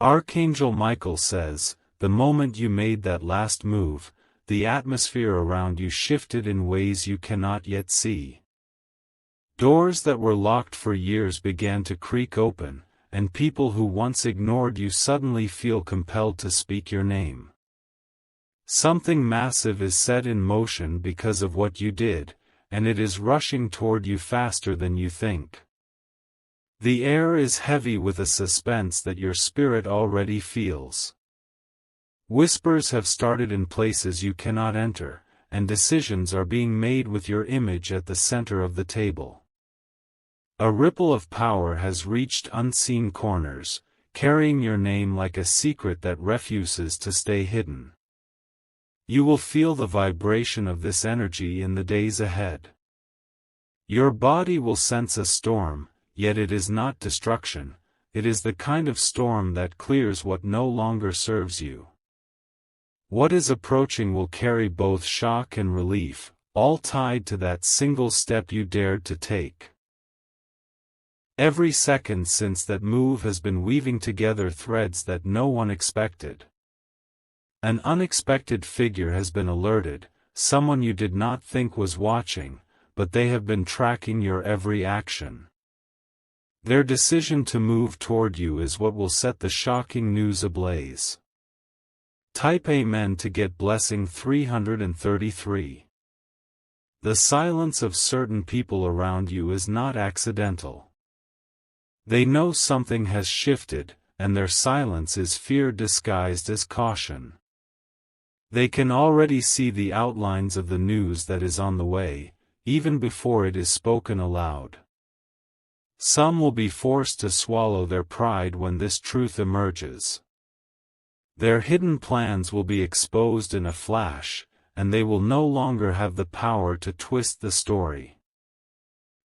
Archangel Michael says, the moment you made that last move, the atmosphere around you shifted in ways you cannot yet see. Doors that were locked for years began to creak open, and people who once ignored you suddenly feel compelled to speak your name. Something massive is set in motion because of what you did, and it is rushing toward you faster than you think. The air is heavy with a suspense that your spirit already feels. Whispers have started in places you cannot enter, and decisions are being made with your image at the center of the table. A ripple of power has reached unseen corners, carrying your name like a secret that refuses to stay hidden. You will feel the vibration of this energy in the days ahead. Your body will sense a storm, yet it is not destruction, it is the kind of storm that clears what no longer serves you. What is approaching will carry both shock and relief, all tied to that single step you dared to take. Every second since that move has been weaving together threads that no one expected. An unexpected figure has been alerted, someone you did not think was watching, but they have been tracking your every action. Their decision to move toward you is what will set the shocking news ablaze. Type Amen to get blessing 333. The silence of certain people around you is not accidental. They know something has shifted, and their silence is fear disguised as caution. They can already see the outlines of the news that is on the way, even before it is spoken aloud. Some will be forced to swallow their pride when this truth emerges. Their hidden plans will be exposed in a flash, and they will no longer have the power to twist the story.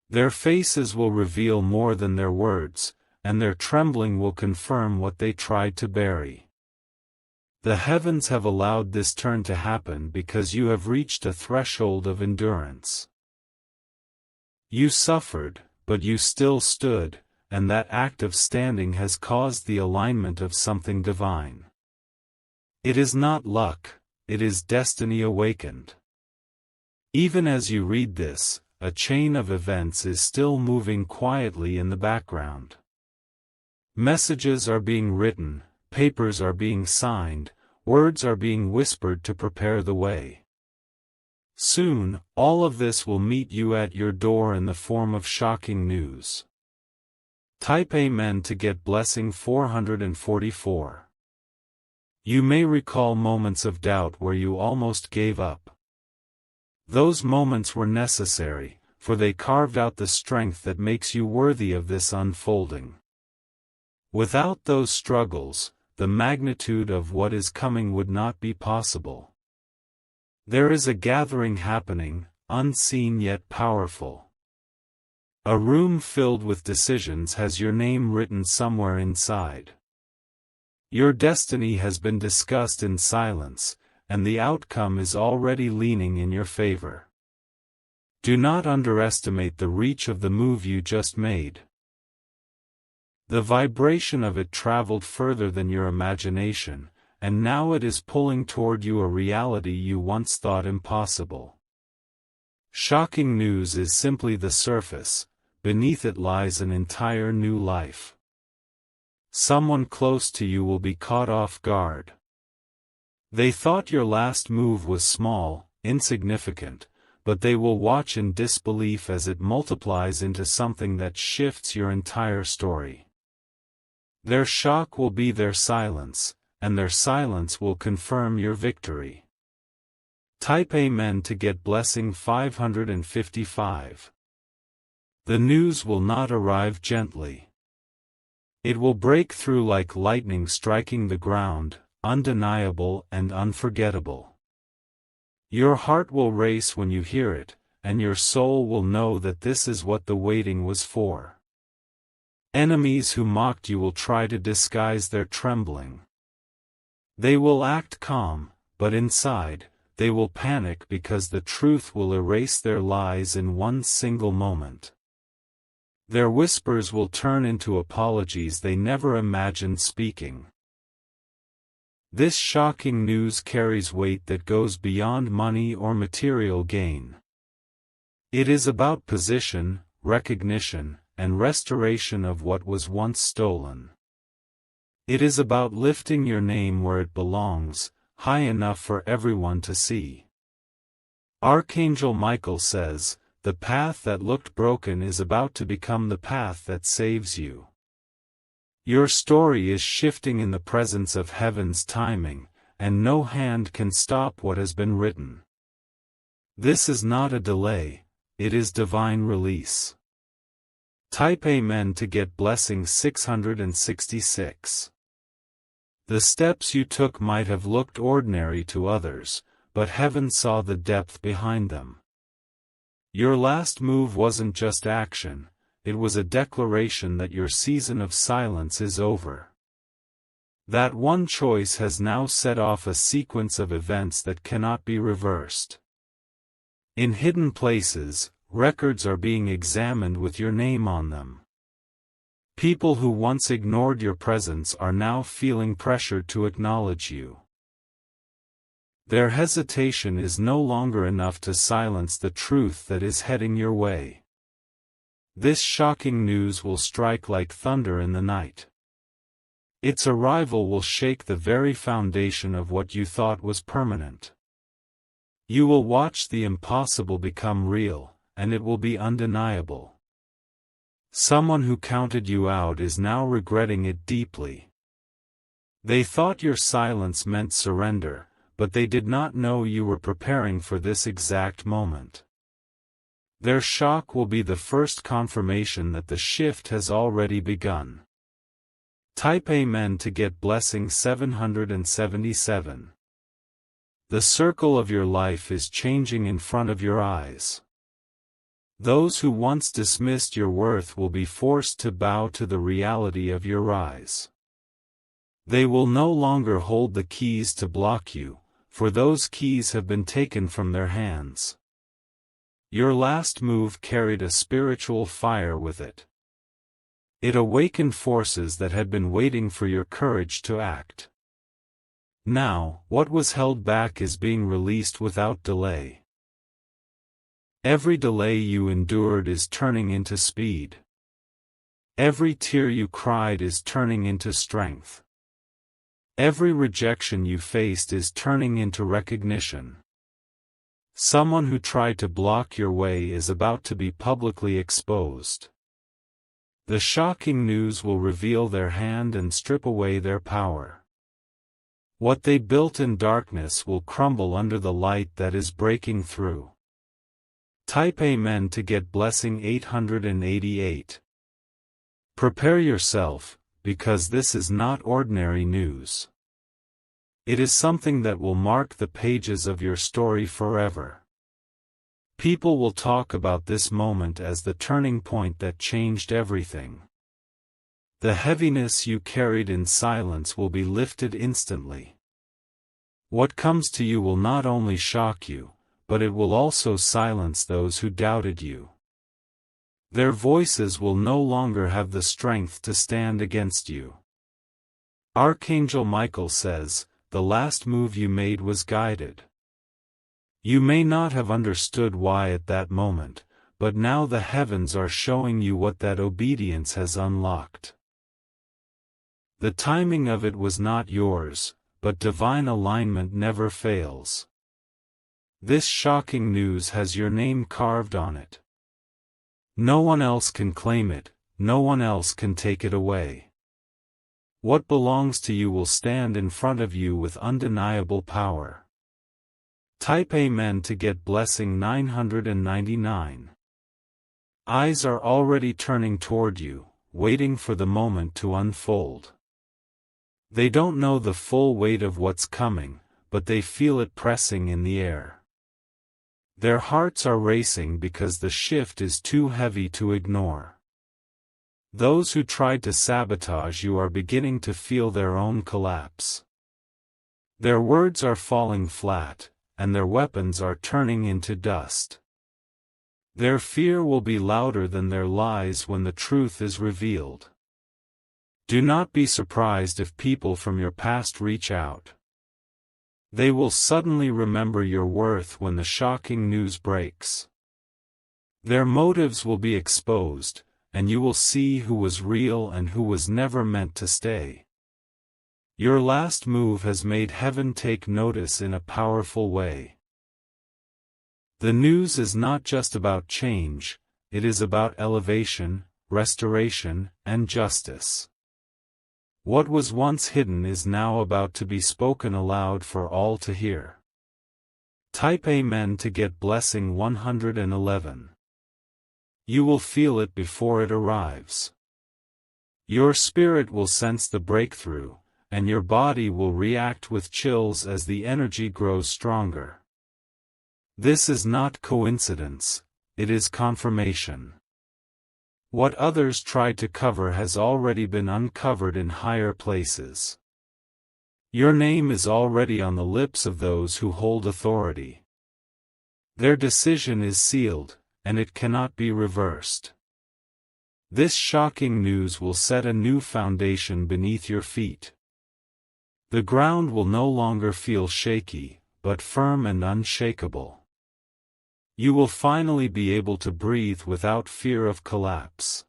Their faces will reveal more than their words, and their trembling will confirm what they tried to bury. The heavens have allowed this turn to happen because you have reached a threshold of endurance. You suffered, but you still stood, and that act of standing has caused the alignment of something divine. It is not luck, it is destiny awakened. Even as you read this, a chain of events is still moving quietly in the background. Messages are being written, papers are being signed, words are being whispered to prepare the way. Soon, all of this will meet you at your door in the form of shocking news. Type Amen to get blessing 444. You may recall moments of doubt where you almost gave up. Those moments were necessary, for they carved out the strength that makes you worthy of this unfolding. Without those struggles, the magnitude of what is coming would not be possible. There is a gathering happening, unseen yet powerful. A room filled with decisions has your name written somewhere inside. Your destiny has been discussed in silence, and the outcome is already leaning in your favor. Do not underestimate the reach of the move you just made. The vibration of it traveled further than your imagination, and now it is pulling toward you a reality you once thought impossible. Shocking news is simply the surface, beneath it lies an entire new life. Someone close to you will be caught off guard. They thought your last move was small, insignificant, but they will watch in disbelief as it multiplies into something that shifts your entire story. Their shock will be their silence, and their silence will confirm your victory. Type Amen to get blessing 555. The news will not arrive gently. It will break through like lightning striking the ground, undeniable and unforgettable. Your heart will race when you hear it, and your soul will know that this is what the waiting was for. Enemies who mocked you will try to disguise their trembling. They will act calm, but inside, they will panic because the truth will erase their lies in one single moment. Their whispers will turn into apologies they never imagined speaking. This shocking news carries weight that goes beyond money or material gain. It is about position, recognition, and restoration of what was once stolen. It is about lifting your name where it belongs, high enough for everyone to see. Archangel Michael says, the path that looked broken is about to become the path that saves you. Your story is shifting in the presence of heaven's timing, and no hand can stop what has been written. This is not a delay, it is divine release. Type Amen to get blessing 666. The steps you took might have looked ordinary to others, but heaven saw the depth behind them. Your last move wasn't just action, it was a declaration that your season of silence is over. That one choice has now set off a sequence of events that cannot be reversed. In hidden places, records are being examined with your name on them. People who once ignored your presence are now feeling pressure to acknowledge you. Their hesitation is no longer enough to silence the truth that is heading your way. This shocking news will strike like thunder in the night. Its arrival will shake the very foundation of what you thought was permanent. You will watch the impossible become real, and it will be undeniable. Someone who counted you out is now regretting it deeply. They thought your silence meant surrender, but they did not know you were preparing for this exact moment. Their shock will be the first confirmation that the shift has already begun. Type Amen to get blessing 777. The circle of your life is changing in front of your eyes. Those who once dismissed your worth will be forced to bow to the reality of your rise. They will no longer hold the keys to block you, for those keys have been taken from their hands. Your last move carried a spiritual fire with it. It awakened forces that had been waiting for your courage to act. Now, what was held back is being released without delay. Every delay you endured is turning into speed. Every tear you cried is turning into strength. Every rejection you faced is turning into recognition. Someone who tried to block your way is about to be publicly exposed. The shocking news will reveal their hand and strip away their power. What they built in darkness will crumble under the light that is breaking through. Type Amen to get blessing 888. Prepare yourself, because this is not ordinary news. It is something that will mark the pages of your story forever. People will talk about this moment as the turning point that changed everything. The heaviness you carried in silence will be lifted instantly. What comes to you will not only shock you, but it will also silence those who doubted you. Their voices will no longer have the strength to stand against you. Archangel Michael says, the last move you made was guided. You may not have understood why at that moment, but now the heavens are showing you what that obedience has unlocked. The timing of it was not yours, but divine alignment never fails. This shocking news has your name carved on it. No one else can claim it, no one else can take it away. What belongs to you will stand in front of you with undeniable power. Type Amen to get blessing 999. Eyes are already turning toward you, waiting for the moment to unfold. They don't know the full weight of what's coming, but they feel it pressing in the air. Their hearts are racing because the shift is too heavy to ignore. Those who tried to sabotage you are beginning to feel their own collapse. Their words are falling flat, and their weapons are turning into dust. Their fear will be louder than their lies when the truth is revealed. Do not be surprised if people from your past reach out. They will suddenly remember your worth when the shocking news breaks. Their motives will be exposed, and you will see who was real and who was never meant to stay. Your last move has made heaven take notice in a powerful way. The news is not just about change, it is about elevation, restoration, and justice. What was once hidden is now about to be spoken aloud for all to hear. Type Amen to get blessing 111. You will feel it before it arrives. Your spirit will sense the breakthrough, and your body will react with chills as the energy grows stronger. This is not coincidence, it is confirmation. What others tried to cover has already been uncovered in higher places. Your name is already on the lips of those who hold authority. Their decision is sealed, and it cannot be reversed. This shocking news will set a new foundation beneath your feet. The ground will no longer feel shaky, but firm and unshakable. You will finally be able to breathe without fear of collapse.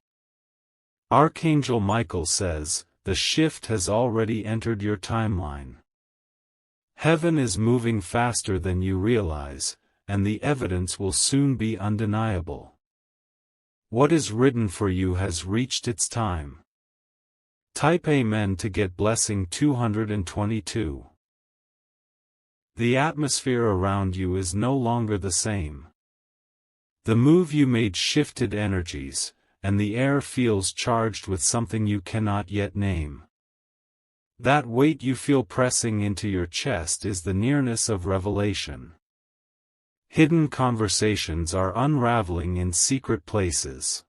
Archangel Michael says, the shift has already entered your timeline. Heaven is moving faster than you realize, and the evidence will soon be undeniable. What is written for you has reached its time. Type Amen to get blessing 222. The atmosphere around you is no longer the same. The move you made shifted energies, and the air feels charged with something you cannot yet name. That weight you feel pressing into your chest is the nearness of revelation. Hidden conversations are unraveling in secret places.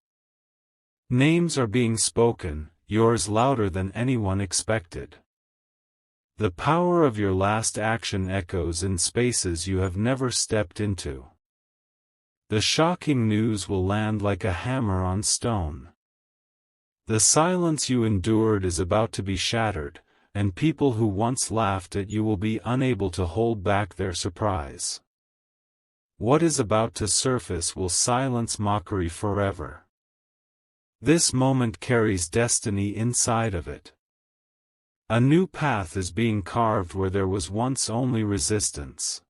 Names are being spoken, yours louder than anyone expected. The power of your last action echoes in spaces you have never stepped into. The shocking news will land like a hammer on stone. The silence you endured is about to be shattered, and people who once laughed at you will be unable to hold back their surprise. What is about to surface will silence mockery forever. This moment carries destiny inside of it. A new path is being carved where there was once only resistance.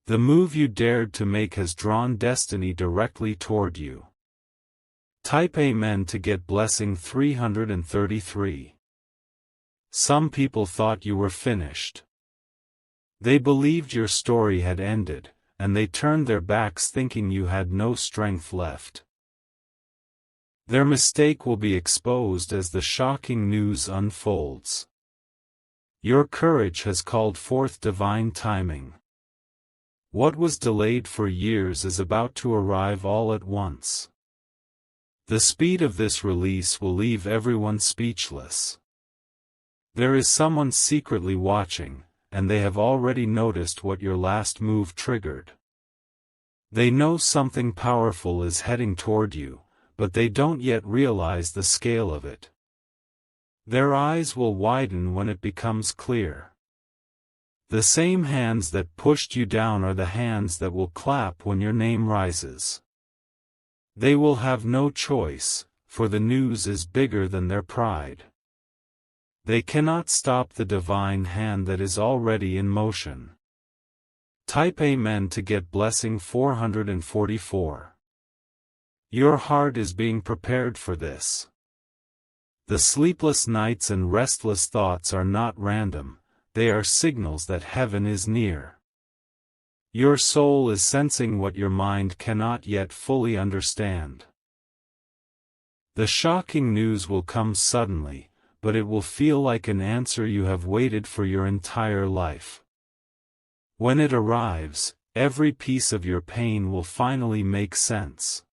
The move you dared to make has drawn destiny directly toward you. Type Amen to get blessing 333. Some people thought you were finished. They believed your story had ended, and they turned their backs thinking you had no strength left. Their mistake will be exposed as the shocking news unfolds. Your courage has called forth divine timing. What was delayed for years is about to arrive all at once. The speed of this release will leave everyone speechless. There is someone secretly watching, and they have already noticed what your last move triggered. They know something powerful is heading toward you, but they don't yet realize the scale of it. Their eyes will widen when it becomes clear. The same hands that pushed you down are the hands that will clap when your name rises. They will have no choice, for the news is bigger than their pride. They cannot stop the divine hand that is already in motion. Type Amen to get blessing 444. Your heart is being prepared for this. The sleepless nights and restless thoughts are not random. They are signals that heaven is near. Your soul is sensing what your mind cannot yet fully understand. The shocking news will come suddenly, but it will feel like an answer you have waited for your entire life. When it arrives, every piece of your pain will finally make sense.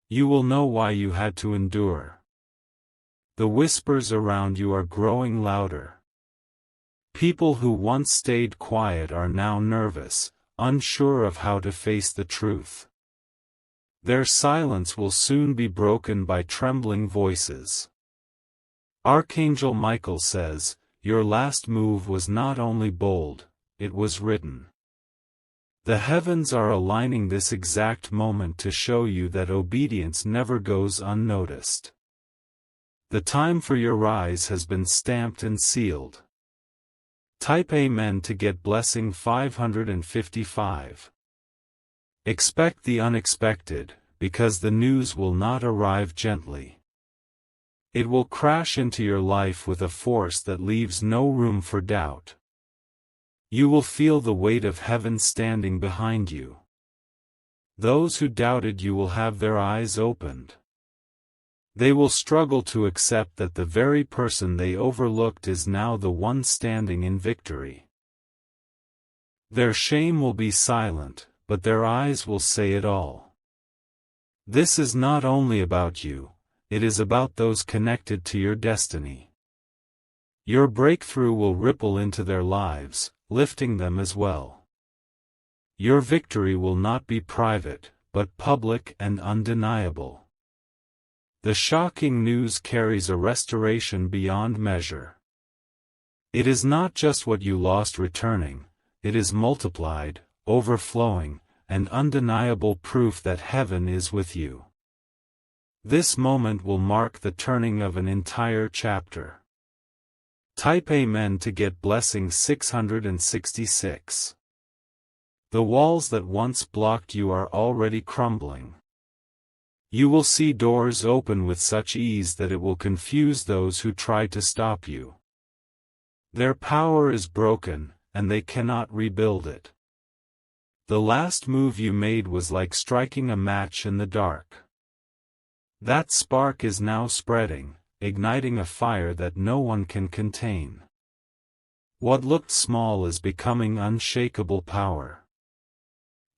You will know why you had to endure. The whispers around you are growing louder. People who once stayed quiet are now nervous, unsure of how to face the truth. Their silence will soon be broken by trembling voices. Archangel Michael says, your last move was not only bold, it was written. The heavens are aligning this exact moment to show you that obedience never goes unnoticed. The time for your rise has been stamped and sealed. Type Amen to get blessing 555. Expect the unexpected, because the news will not arrive gently. It will crash into your life with a force that leaves no room for doubt. You will feel the weight of heaven standing behind you. Those who doubted you will have their eyes opened. They will struggle to accept that the very person they overlooked is now the one standing in victory. Their shame will be silent, but their eyes will say it all. This is not only about you, it is about those connected to your destiny. Your breakthrough will ripple into their lives, lifting them as well. Your victory will not be private, but public and undeniable. The shocking news carries a restoration beyond measure. It is not just what you lost returning, it is multiplied, overflowing, and undeniable proof that heaven is with you. This moment will mark the turning of an entire chapter. Type Amen to get blessing 666. The walls that once blocked you are already crumbling. You will see doors open with such ease that it will confuse those who try to stop you. Their power is broken, and they cannot rebuild it. The last move you made was like striking a match in the dark. That spark is now spreading, igniting a fire that no one can contain. What looked small is becoming unshakable power.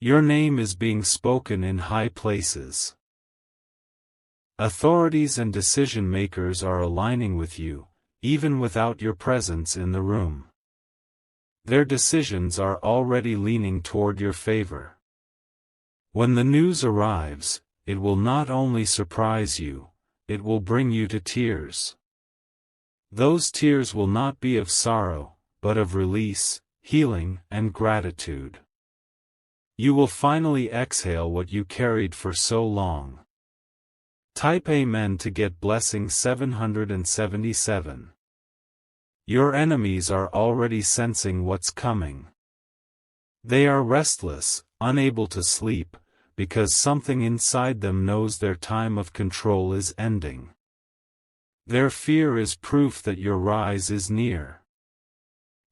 Your name is being spoken in high places. Authorities and decision-makers are aligning with you, even without your presence in the room. Their decisions are already leaning toward your favor. When the news arrives, it will not only surprise you, it will bring you to tears. Those tears will not be of sorrow, but of release, healing, and gratitude. You will finally exhale what you carried for so long. Type Amen to get blessing 777. Your enemies are already sensing what's coming. They are restless, unable to sleep, because something inside them knows their time of control is ending. Their fear is proof that your rise is near.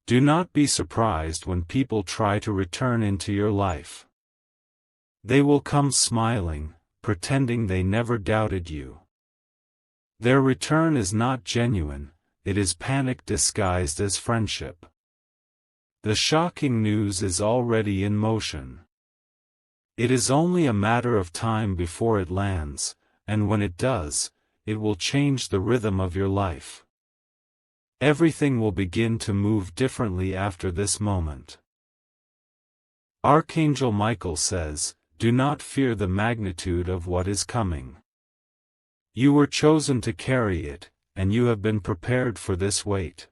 Do not be surprised when people try to return into your life. They will come smiling, pretending they never doubted you. Their return is not genuine, it is panic disguised as friendship. The shocking news is already in motion. It is only a matter of time before it lands, and when it does, it will change the rhythm of your life. Everything will begin to move differently after this moment. Archangel Michael says, "Do not fear the magnitude of what is coming. You were chosen to carry it, and you have been prepared for this weight.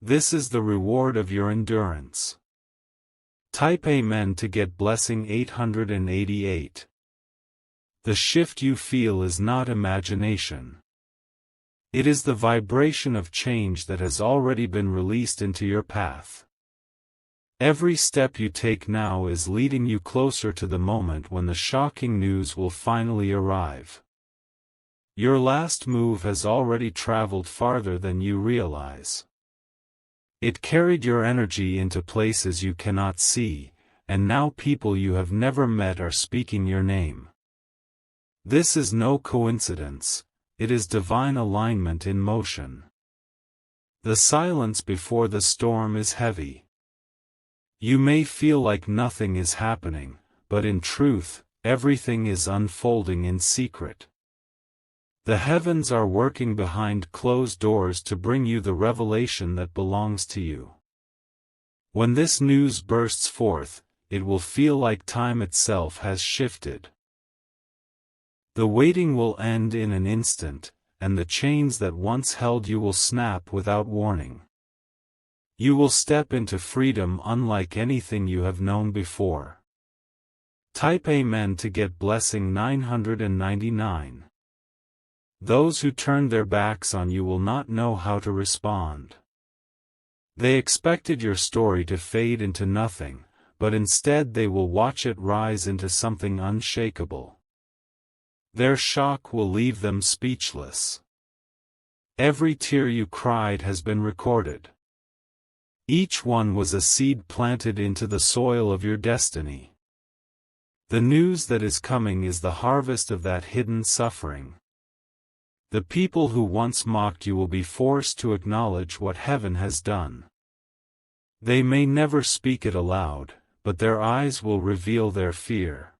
This is the reward of your endurance." Type Amen to get blessing 888. The shift you feel is not imagination. It is the vibration of change that has already been released into your path. Every step you take now is leading you closer to the moment when the shocking news will finally arrive. Your last move has already traveled farther than you realize. It carried your energy into places you cannot see, and now people you have never met are speaking your name. This is no coincidence, it is divine alignment in motion. The silence before the storm is heavy. You may feel like nothing is happening, but in truth, everything is unfolding in secret. The heavens are working behind closed doors to bring you the revelation that belongs to you. When this news bursts forth, it will feel like time itself has shifted. The waiting will end in an instant, and the chains that once held you will snap without warning. You will step into freedom unlike anything you have known before. Type Amen to get blessing 999. Those who turn their backs on you will not know how to respond. They expected your story to fade into nothing, but instead they will watch it rise into something unshakable. Their shock will leave them speechless. Every tear you cried has been recorded. Each one was a seed planted into the soil of your destiny. The news that is coming is the harvest of that hidden suffering. The people who once mocked you will be forced to acknowledge what heaven has done. They may never speak it aloud, but their eyes will reveal their fear.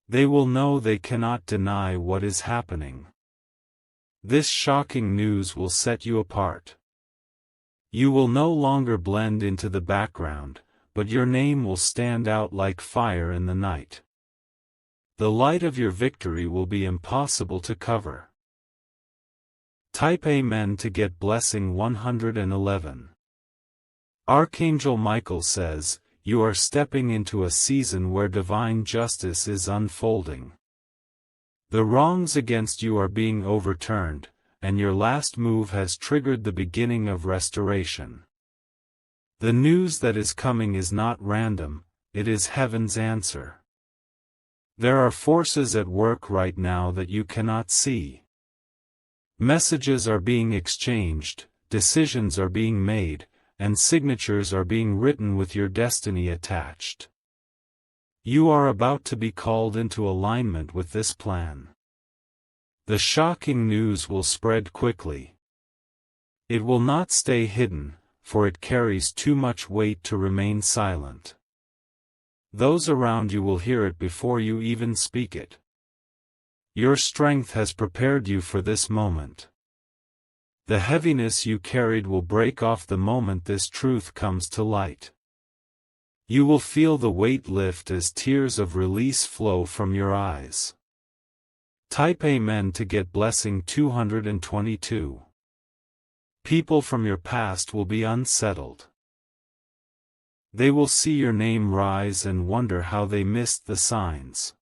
They will know they cannot deny what is happening. This shocking news will set you apart. You will no longer blend into the background, but your name will stand out like fire in the night. The light of your victory will be impossible to cover. Type Amen to get blessing 111. Archangel Michael says, you are stepping into a season where divine justice is unfolding. The wrongs against you are being overturned, and your last move has triggered the beginning of restoration. The news that is coming is not random, it is heaven's answer. There are forces at work right now that you cannot see. Messages are being exchanged, decisions are being made, and signatures are being written with your destiny attached. You are about to be called into alignment with this plan. The shocking news will spread quickly. It will not stay hidden, for it carries too much weight to remain silent. Those around you will hear it before you even speak it. Your strength has prepared you for this moment. The heaviness you carried will break off the moment this truth comes to light. You will feel the weight lift as tears of release flow from your eyes. Type Amen to get blessing 222. People from your past will be unsettled. They will see your name rise and wonder how they missed the signs.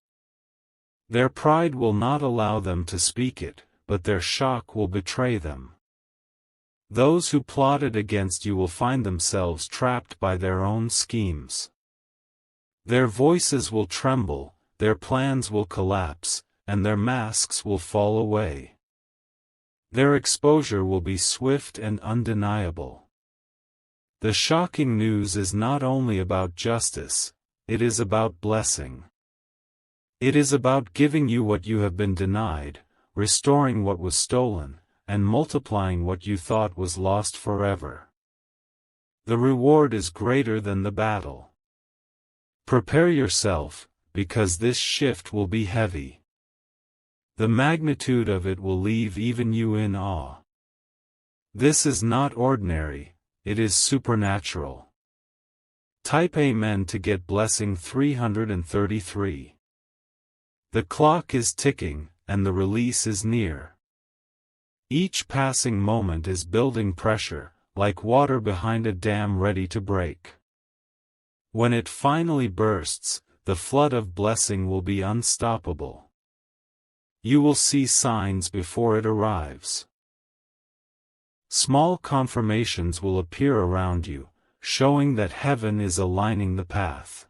Their pride will not allow them to speak it, but their shock will betray them. Those who plotted against you will find themselves trapped by their own schemes. Their voices will tremble, their plans will collapse, and their masks will fall away. Their exposure will be swift and undeniable. The shocking news is not only about justice, it is about blessing. It is about giving you what you have been denied, restoring what was stolen, and multiplying what you thought was lost forever. The reward is greater than the battle. Prepare yourself, because this shift will be heavy. The magnitude of it will leave even you in awe. This is not ordinary, it is supernatural. Type Amen to get blessing 333. The clock is ticking, and the release is near. Each passing moment is building pressure, like water behind a dam ready to break. When it finally bursts, the flood of blessing will be unstoppable. You will see signs before it arrives. Small confirmations will appear around you, showing that heaven is aligning the path.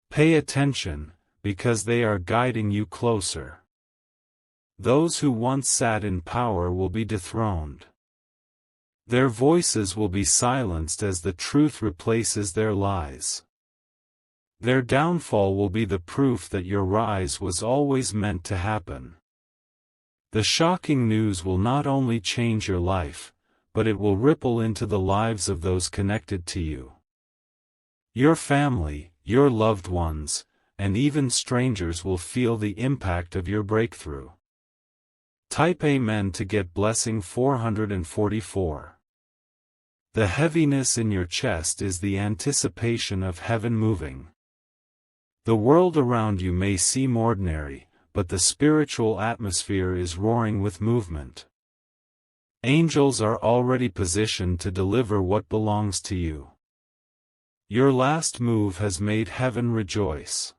Pay attention, because they are guiding you closer. Those who once sat in power will be dethroned. Their voices will be silenced as the truth replaces their lies. Their downfall will be the proof that your rise was always meant to happen. The shocking news will not only change your life, but it will ripple into the lives of those connected to you. Your family, your loved ones, and even strangers will feel the impact of your breakthrough. Type Amen to get blessing 444. The heaviness in your chest is the anticipation of heaven moving. The world around you may seem ordinary, but the spiritual atmosphere is roaring with movement. Angels are already positioned to deliver what belongs to you. Your last move has made heaven rejoice.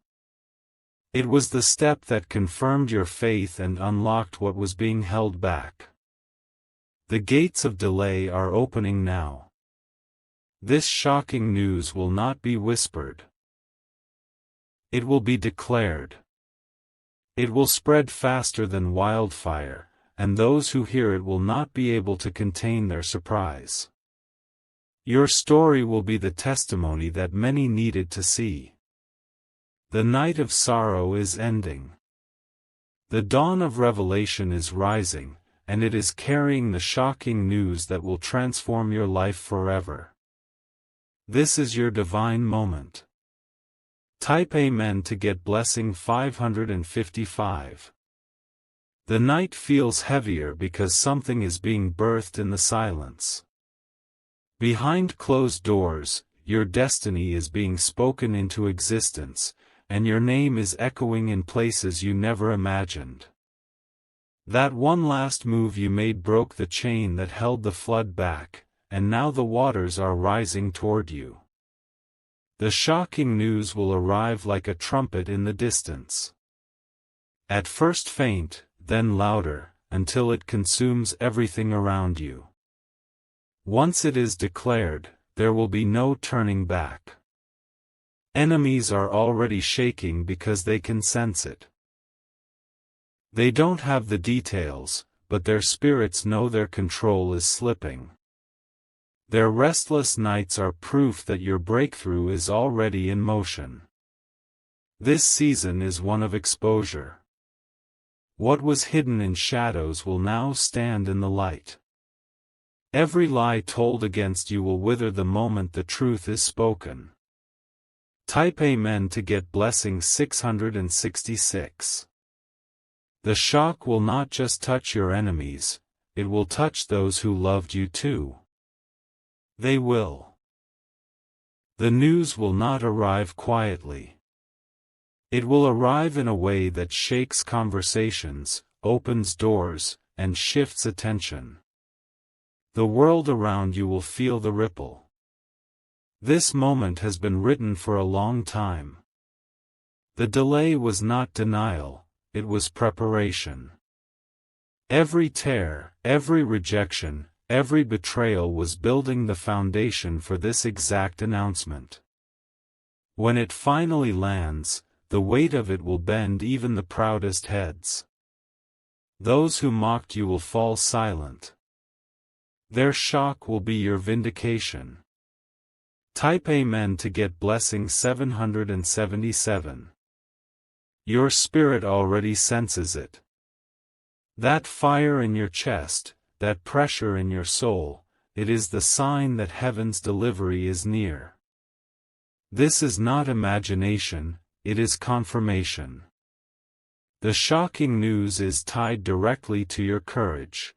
It was the step that confirmed your faith and unlocked what was being held back. The gates of delay are opening now. This shocking news will not be whispered. It will be declared. It will spread faster than wildfire, and those who hear it will not be able to contain their surprise. Your story will be the testimony that many needed to see. The night of sorrow is ending. The dawn of revelation is rising, and it is carrying the shocking news that will transform your life forever. This is your divine moment. Type Amen to get blessing 555. The night feels heavier because something is being birthed in the silence. Behind closed doors, your destiny is being spoken into existence, and your name is echoing in places you never imagined. That one last move you made broke the chain that held the flood back, and now the waters are rising toward you. The shocking news will arrive like a trumpet in the distance. At first faint, then louder, until it consumes everything around you. Once it is declared, there will be no turning back. Enemies are already shaking because they can sense it. They don't have the details, but their spirits know their control is slipping. Their restless nights are proof that your breakthrough is already in motion. This season is one of exposure. What was hidden in shadows will now stand in the light. Every lie told against you will wither the moment the truth is spoken. Type Amen to get blessing 666. The shock will not just touch your enemies, it will touch those who loved you too. They will. The news will not arrive quietly. It will arrive in a way that shakes conversations, opens doors, and shifts attention. The world around you will feel the ripple. This moment has been written for a long time. The delay was not denial, it was preparation. Every tear, every rejection, every betrayal was building the foundation for this exact announcement. When it finally lands, the weight of it will bend even the proudest heads. Those who mocked you will fall silent. Their shock will be your vindication. Type Amen to get blessing 777. Your spirit already senses it. That fire in your chest, that pressure in your soul, it is the sign that heaven's delivery is near. This is not imagination, it is confirmation. The shocking news is tied directly to your courage.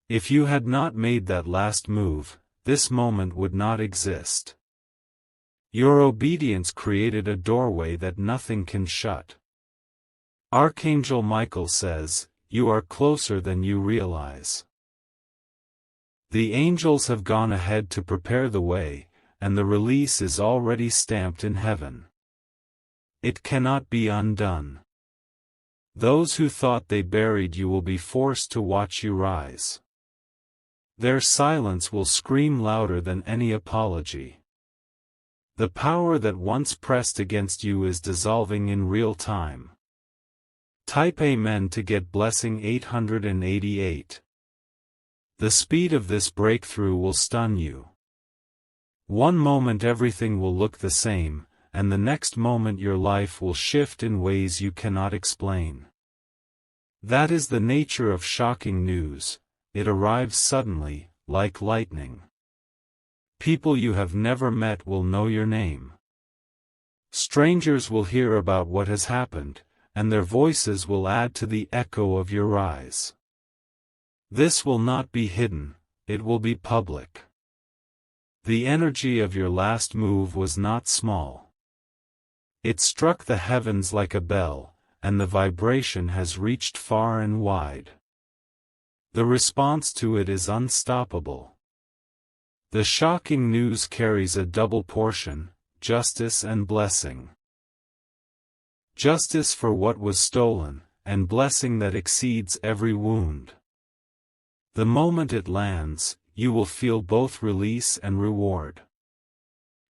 If you had not made that last move, this moment would not exist. Your obedience created a doorway that nothing can shut. Archangel Michael says, "You are closer than you realize." The angels have gone ahead to prepare the way, and the release is already stamped in heaven. It cannot be undone. Those who thought they buried you will be forced to watch you rise. Their silence will scream louder than any apology. The power that once pressed against you is dissolving in real time. Type Amen to get blessing 888. The speed of this breakthrough will stun you. One moment everything will look the same, and the next moment your life will shift in ways you cannot explain. That is the nature of shocking news. It arrives suddenly, like lightning. People you have never met will know your name. Strangers will hear about what has happened, and their voices will add to the echo of your rise. This will not be hidden, it will be public. The energy of your last move was not small. It struck the heavens like a bell, and the vibration has reached far and wide. The response to it is unstoppable. The shocking news carries a double portion, justice and blessing. Justice for what was stolen, and blessing that exceeds every wound. The moment it lands, you will feel both release and reward.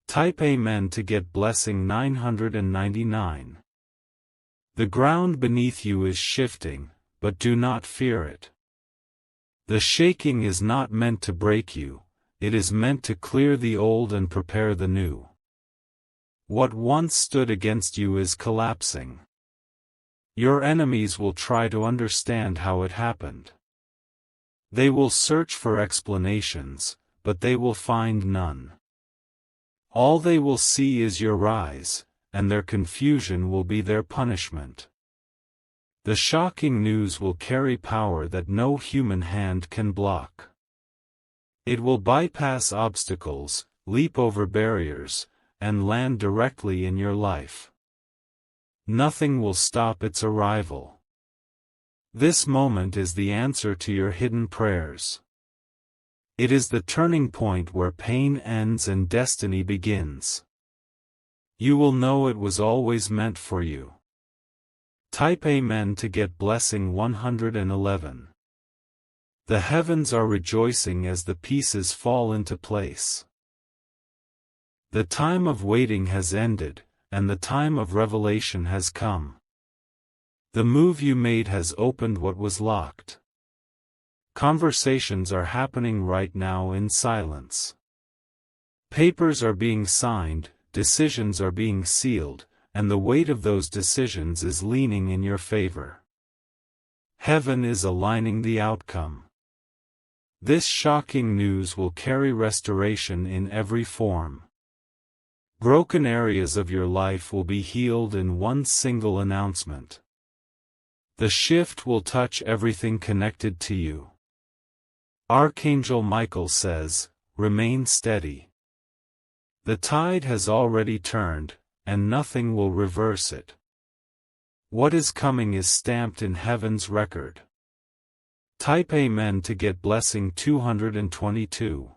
Type Amen to get blessing 999. The ground beneath you is shifting, but do not fear it. The shaking is not meant to break you, it is meant to clear the old and prepare the new. What once stood against you is collapsing. Your enemies will try to understand how it happened. They will search for explanations, but they will find none. All they will see is your rise, and their confusion will be their punishment. The shocking news will carry power that no human hand can block. It will bypass obstacles, leap over barriers, and land directly in your life. Nothing will stop its arrival. This moment is the answer to your hidden prayers. It is the turning point where pain ends and destiny begins. You will know it was always meant for you. Type Amen to get blessing 111. The heavens are rejoicing as the pieces fall into place. The time of waiting has ended, and the time of revelation has come. The move you made has opened what was locked. Conversations are happening right now in silence. Papers are being signed, decisions are being sealed, and the weight of those decisions is leaning in your favor. Heaven is aligning the outcome. This shocking news will carry restoration in every form. Broken areas of your life will be healed in one single announcement. The shift will touch everything connected to you. Archangel Michael says, remain steady. The tide has already turned, and nothing will reverse it. What is coming is stamped in heaven's record. Type Amen to get blessing 222.